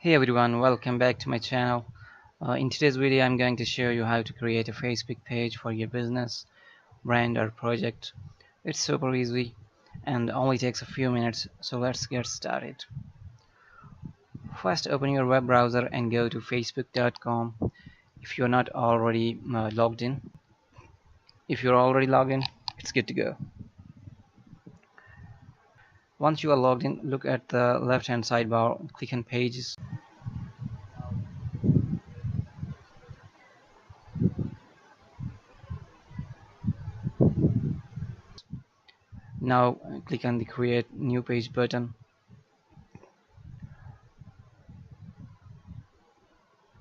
Hey everyone, welcome back to my channel. In today's video I'm going to show you how to create a Facebook page for your business, brand or project. It's super easy and only takes a few minutes, so let's get started. First open your web browser and go to facebook.com if you're not already logged in. If you're already logged in, it's good to go. Once you are logged in, look at the left hand sidebar, click on pages. Now click on the create new page button.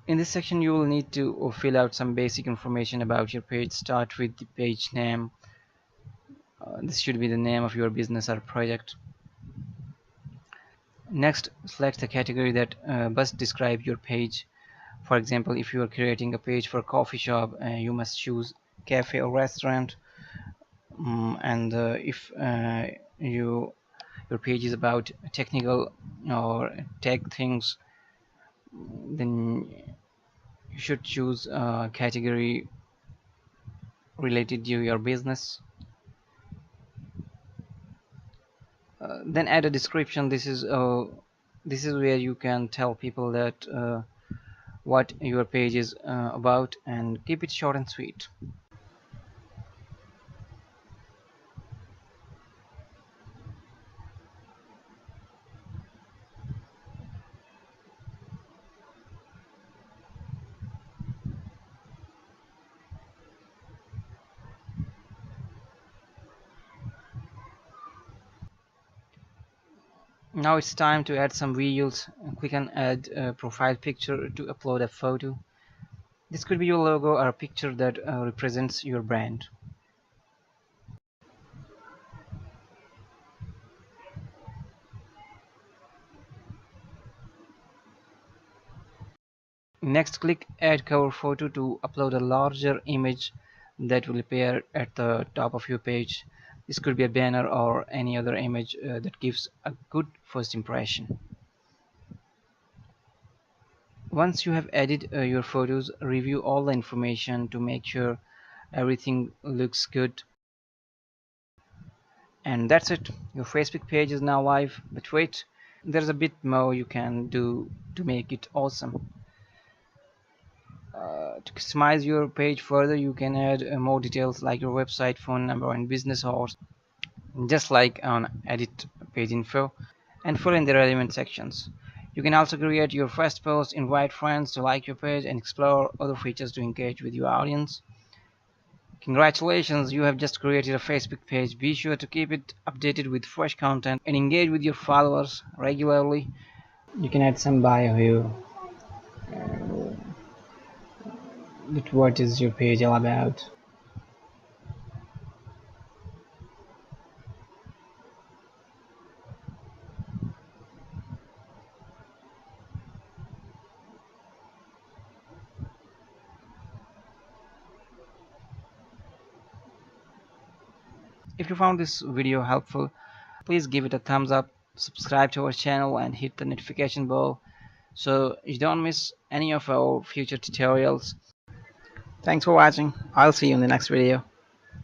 In this section you will need to fill out some basic information about your page. Start with the page name. This should be the name of your business or project. Next, select the category that best describe your page. For example, if you are creating a page for a coffee shop, you must choose cafe or restaurant. And if your page is about technical or tech things, then you should choose a category related to your business. Then add a description. This is where you can tell people that what your page is about, and keep it short and sweet. Now it's time to add some visuals. Click on add a profile picture to upload a photo. This could be your logo or a picture that represents your brand. Next, click add cover photo to upload a larger image that will appear at the top of your page. This could be a banner or any other image that gives a good first impression. Once you have added your photos, review all the information to make sure everything looks good. And that's it. Your Facebook page is now live. But wait, there's a bit more you can do to make it awesome. To customize your page further, you can add more details like your website, phone number, and business hours, just like on edit page info, and fill in the relevant sections. You can also create your first post, invite friends to like your page, and explore other features to engage with your audience. Congratulations, you have just created a Facebook page. Be sure to keep it updated with fresh content and engage with your followers regularly. You can add some bio here. What is your page all about? If you found this video helpful, please give it a thumbs up, subscribe to our channel, and hit the notification bell so you don't miss any of our future tutorials. Thanks for watching. I'll see you in the next video.